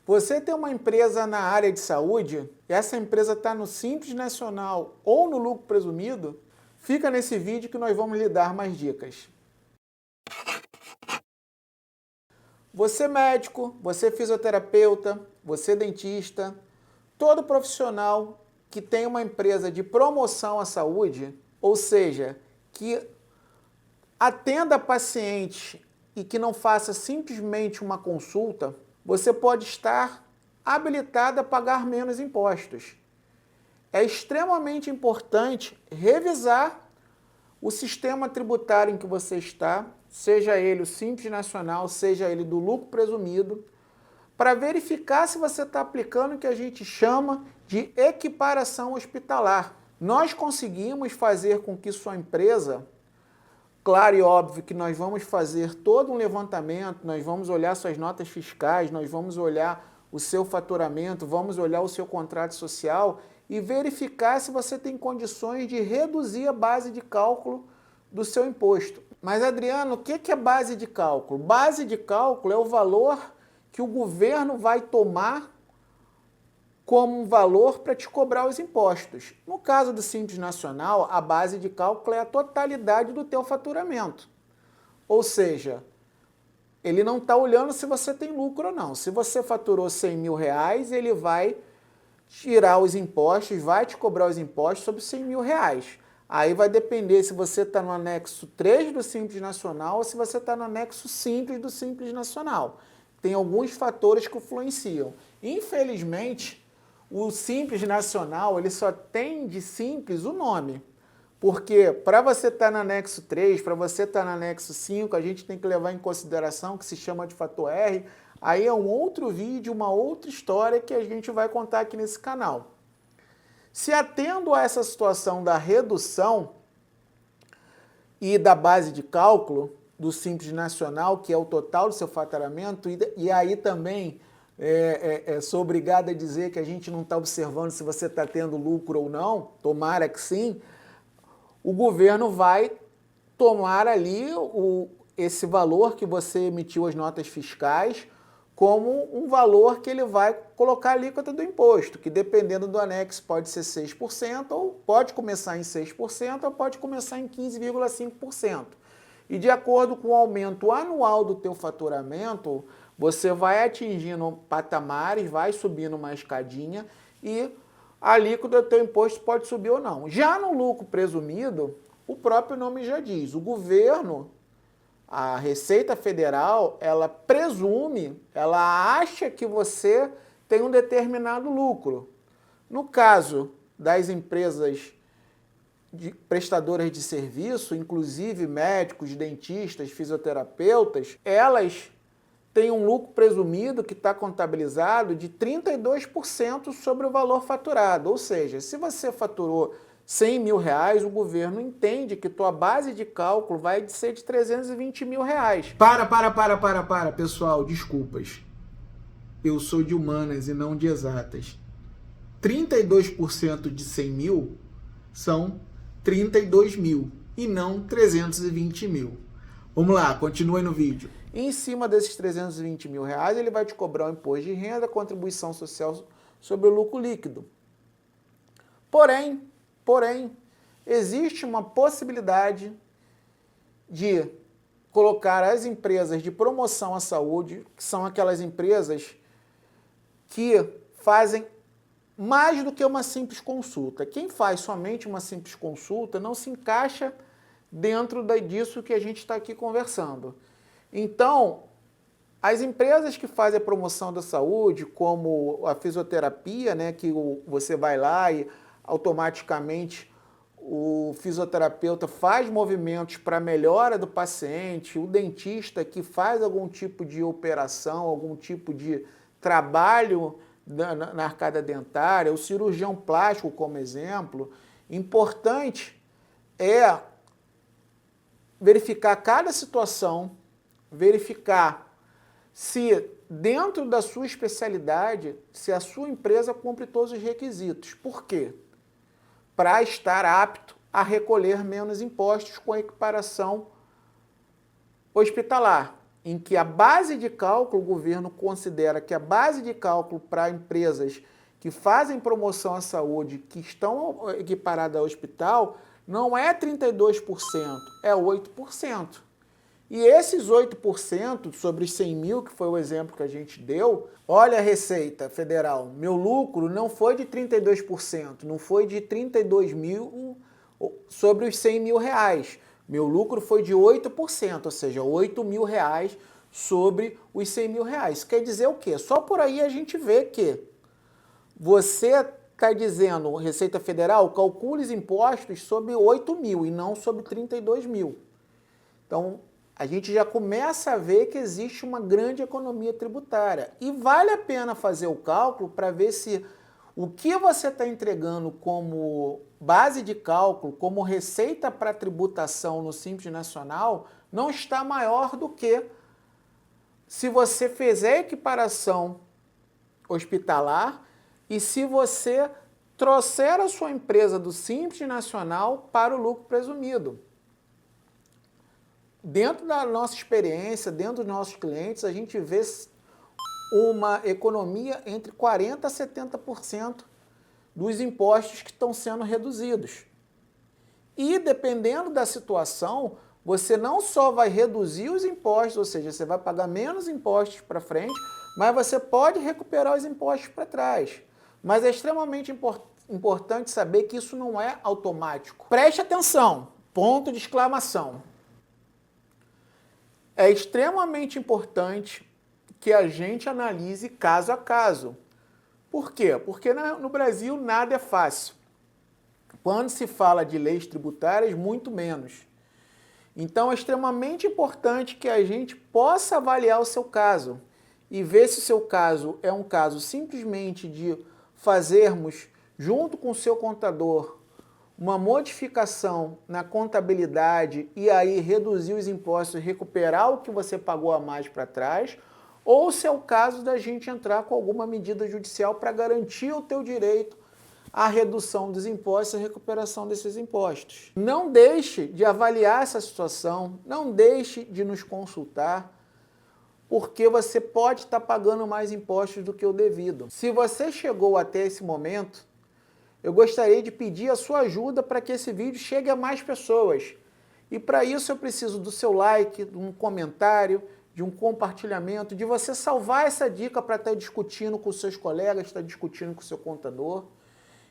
Você tem uma empresa na área de saúde, e essa empresa está no Simples Nacional ou no lucro presumido, fica nesse vídeo que nós vamos lhe dar mais dicas. Você médico, você fisioterapeuta, você dentista, todo profissional que tem uma empresa de promoção à saúde, ou seja, que atenda pacientes e que não faça simplesmente uma consulta, você pode estar habilitado a pagar menos impostos. É extremamente importante revisar o sistema tributário em que você está, seja ele o Simples Nacional, seja ele do lucro presumido, para verificar se você está aplicando o que a gente chama de equiparação hospitalar. Nós conseguimos fazer com que sua empresa, claro e óbvio que nós vamos fazer todo um levantamento, nós vamos olhar suas notas fiscais, nós vamos olhar o seu faturamento, vamos olhar o seu contrato social e verificar se você tem condições de reduzir a base de cálculo do seu imposto. Mas, Adriano, o que é base de cálculo? Base de cálculo é o valor que o governo vai tomar como um valor para te cobrar os impostos. No caso do Simples Nacional, a base de cálculo é a totalidade do teu faturamento. Ou seja, ele não está olhando se você tem lucro ou não. Se você faturou 100 mil reais, ele vai tirar os impostos, vai te cobrar os impostos sobre 100 mil reais. Aí vai depender se você está no anexo 3 do Simples Nacional ou se você está no anexo simples do Simples Nacional. Tem alguns fatores que influenciam. Infelizmente, o Simples Nacional ele só tem de simples o nome. Porque para você estar no anexo 3, para você estar no anexo 5, a gente tem que levar em consideração que se chama de fator R. Aí é um outro vídeo, uma outra história que a gente vai contar aqui nesse canal. Se atendo a essa situação da redução e da base de cálculo do Simples Nacional, que é o total do seu faturamento, e aí também sou obrigado a dizer que a gente não está observando se você está tendo lucro ou não, tomara que sim, o governo vai tomar ali esse valor que você emitiu as notas fiscais como um valor que ele vai colocar a alíquota do imposto, que dependendo do anexo pode ser 6%, ou pode começar em 6%, ou pode começar em 15,5%. E de acordo com o aumento anual do teu faturamento, você vai atingindo patamares, vai subindo uma escadinha e a alíquota do teu imposto pode subir ou não. Já no lucro presumido, o próprio nome já diz, o governo, a Receita Federal, ela presume, ela acha que você tem um determinado lucro. No caso das empresas prestadoras de serviço, inclusive médicos, dentistas, fisioterapeutas, elas têm um lucro presumido que está contabilizado de 32% sobre o valor faturado. Ou seja, se você faturou 100 mil reais, o governo entende que tua base de cálculo vai ser de 320 mil reais. Para, pessoal, desculpas. Eu sou de humanas e não de exatas. 32% de 100 mil são 32 mil e não 320 mil. Vamos lá, continue no vídeo. E em cima desses 320 mil reais, ele vai te cobrar o imposto de renda, contribuição social sobre o lucro líquido. Porém, existe uma possibilidade de colocar as empresas de promoção à saúde, que são aquelas empresas que fazem mais do que uma simples consulta. Quem faz somente uma simples consulta não se encaixa dentro disso que a gente está aqui conversando. Então, as empresas que fazem a promoção da saúde, como a fisioterapia, né, que você vai lá e automaticamente o fisioterapeuta faz movimentos para a melhora do paciente, o dentista que faz algum tipo de operação, algum tipo de trabalho na arcada dentária, o cirurgião plástico, como exemplo. Importante é verificar cada situação, verificar se dentro da sua especialidade, se a sua empresa cumpre todos os requisitos. Por quê? Para estar apto a recolher menos impostos com a equiparação hospitalar. em que a base de cálculo, o governo considera que a base de cálculo para empresas que fazem promoção à saúde, que estão equiparadas ao hospital, não é 32%, é 8%. E esses 8% sobre os 100 mil, que foi o exemplo que a gente deu, olha a Receita Federal, meu lucro não foi de 32%, não foi de 32 mil sobre os 100 mil reais. Meu lucro foi de 8%, ou seja, 8 mil reais sobre os 100 mil reais. Isso quer dizer o quê? Só por aí a gente vê que você está dizendo, Receita Federal, calcule os impostos sobre 8 mil e não sobre 32 mil. Então, a gente já começa a ver que existe uma grande economia tributária. E vale a pena fazer o cálculo para ver se o que você está entregando como base de cálculo, como receita para tributação no Simples Nacional, não está maior do que se você fizer equiparação hospitalar e se você trouxer a sua empresa do Simples Nacional para o lucro presumido. Dentro da nossa experiência, dentro dos nossos clientes, a gente vê uma economia entre 40% a 70% dos impostos que estão sendo reduzidos. E dependendo da situação, você não só vai reduzir os impostos, ou seja, você vai pagar menos impostos para frente, mas você pode recuperar os impostos para trás. Mas é extremamente importante saber que isso não é automático. Preste atenção, ponto de exclamação. É extremamente importante que a gente analise caso a caso. Por quê? Porque no Brasil nada é fácil. Quando se fala de leis tributárias, muito menos. Então é extremamente importante que a gente possa avaliar o seu caso e ver se o seu caso é um caso simplesmente de fazermos, junto com o seu contador, uma modificação na contabilidade e aí reduzir os impostos e recuperar o que você pagou a mais para trás, ou se é o caso da gente entrar com alguma medida judicial para garantir o teu direito à redução dos impostos e a recuperação desses impostos. Não deixe de avaliar essa situação, não deixe de nos consultar, porque você pode estar pagando mais impostos do que o devido. Se você chegou até esse momento, eu gostaria de pedir a sua ajuda para que esse vídeo chegue a mais pessoas. E para isso eu preciso do seu like, de um comentário, de um compartilhamento, de você salvar essa dica para estar discutindo com seus colegas, estar discutindo com o seu contador.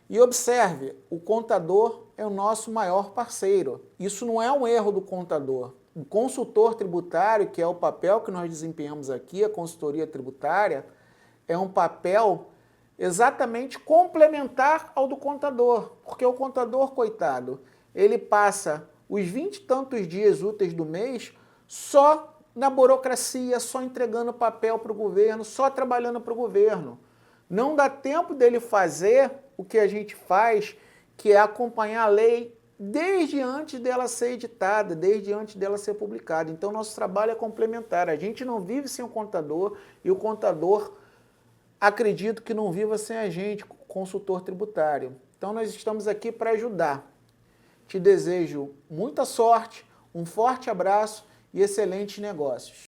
E observe, o contador é o nosso maior parceiro. Isso não é um erro do contador. O consultor tributário, que é o papel que nós desempenhamos aqui, a consultoria tributária, é um papel exatamente complementar ao do contador, porque o contador, coitado, ele passa os 20 e tantos dias úteis do mês só na burocracia, só entregando papel para o governo, só trabalhando para o governo. Não dá tempo dele fazer o que a gente faz, que é acompanhar a lei desde antes dela ser editada, desde antes dela ser publicada. Então, nosso trabalho é complementar. A gente não vive sem o contador e o contador, acredito que não viva sem a gente, consultor tributário. Então, nós estamos aqui para ajudar. Te desejo muita sorte, um forte abraço e excelentes negócios.